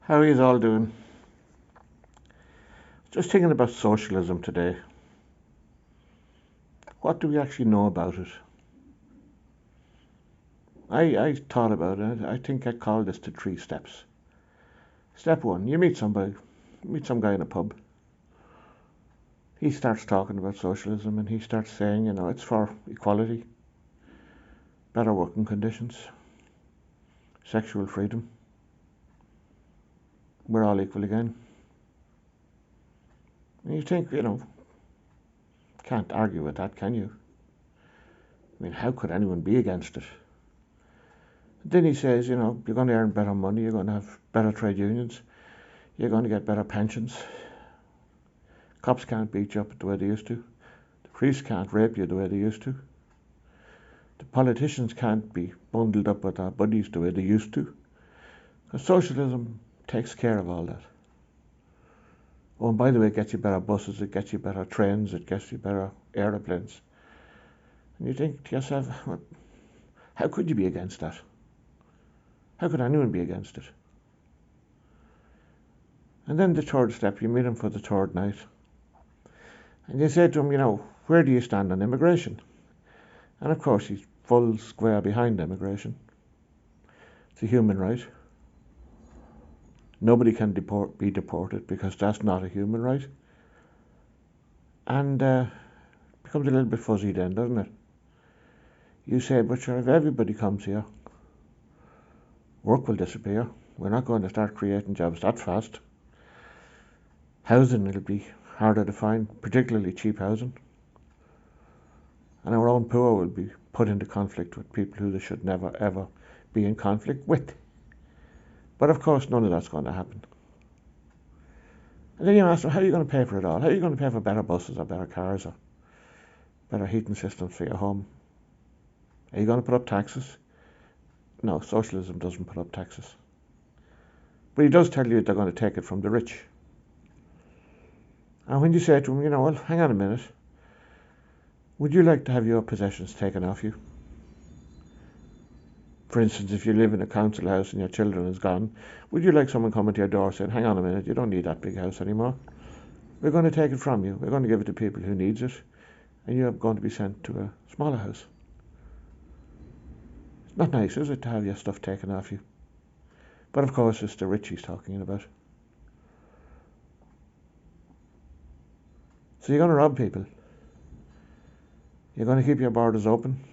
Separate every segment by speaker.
Speaker 1: How are you all doing? Just thinking about socialism today. What do we actually know about it? I thought about it. I think I'd call this the three steps. Step one, you meet somebody, meet some guy in a pub. He starts talking about socialism and he starts saying, it's for equality, better working conditions, sexual freedom. We're all equal again. And you think, can't argue with that, can you? I mean, how could anyone be against it? Then he says, you're going to earn better money, you're going to have better trade unions, you're going to get better pensions. Cops can't beat you up the way they used to. The priests can't rape you the way they used to. The politicians can't be bundled up with our buddies the way they used to. Because socialism takes care of all that. Oh, and by the way, it gets you better buses, it gets you better trains, it gets you better aeroplanes. And you think to yourself, how could you be against that? How could anyone be against it? And then the third step, you meet him for the third night. And you say to him, where do you stand on immigration? And of course, he's full square behind immigration. It's a human right. Nobody can be deported because that's not a human right. And it becomes a little bit fuzzy then, doesn't it? You say, but sure, if everybody comes here, work will disappear. We're not going to start creating jobs that fast. Housing will be harder to find, particularly cheap housing. And our own poor will be put into conflict with people who they should never ever be in conflict with. But of course, none of that's going to happen. And then you ask them, how are you going to pay for it all? How are you going to pay for better buses or better cars or better heating systems for your home? Are you going to put up taxes? No, socialism doesn't put up taxes. But he does tell you they're going to take it from the rich. And when you say to him, well, hang on a minute, would you like to have your possessions taken off you? For instance, if you live in a council house and your children is gone, would you like someone coming to your door saying, hang on a minute, you don't need that big house anymore. We're going to take it from you. We're going to give it to people who needs it. And you're going to be sent to a smaller house. It's not nice, is it, to have your stuff taken off you? But of course, it's the rich he's talking about. So you're going to rob people. You're going to keep your borders open.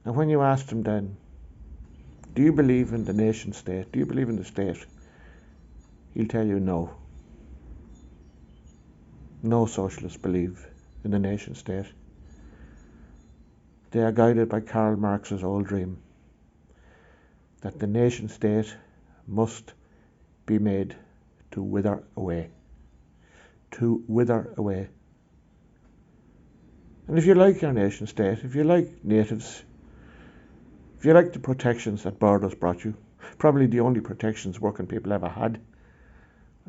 Speaker 1: And when you ask them then, do you believe in the nation state? Do you believe in the state? He'll tell you no. No socialists believe in the nation state. They are guided by Karl Marx's old dream that the nation state must be made to wither away. To wither away. And if you like your nation state, if you like natives, if you like the protections that borders brought you, probably the only protections working people ever had,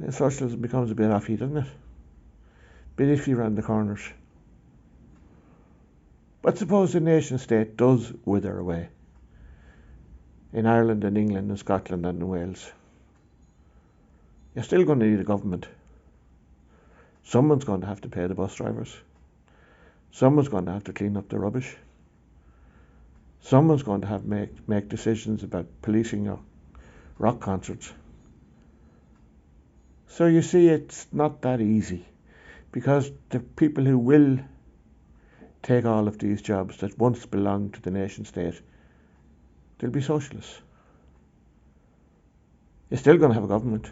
Speaker 1: socialism becomes a bit offy, doesn't it? A bit iffy around the corners. But suppose the nation state does wither away in Ireland and England and Scotland and Wales. You're still going to need a government. Someone's going to have to pay the bus drivers. Someone's going to have to clean up the rubbish. Someone's going to have to make decisions about policing your rock concerts. So you see, it's not that easy, because the people who will take all of these jobs that once belonged to the nation state, they'll be socialists. You're still going to have a government,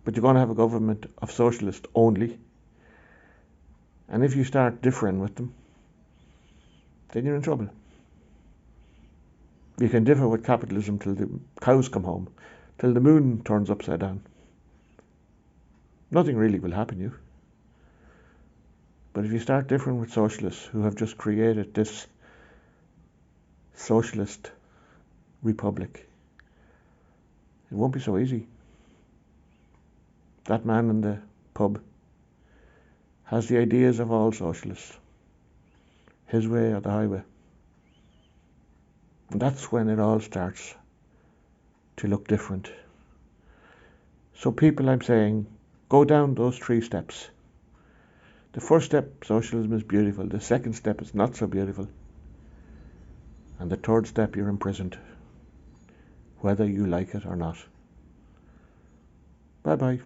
Speaker 1: but you're going to have a government of socialists only. And if you start differing with them, then you're in trouble. You can differ with capitalism till the cows come home, till the moon turns upside down. Nothing really will happen to you. But if you start differing with socialists who have just created this socialist republic, it won't be so easy. That man in the pub has the ideas of all socialists. His way or the highway. And that's when it all starts to look different. So people, I'm saying, go down those 3 steps. The first step, socialism, is beautiful. The second step is not so beautiful. And the third step, you're imprisoned, whether you like it or not. Bye bye.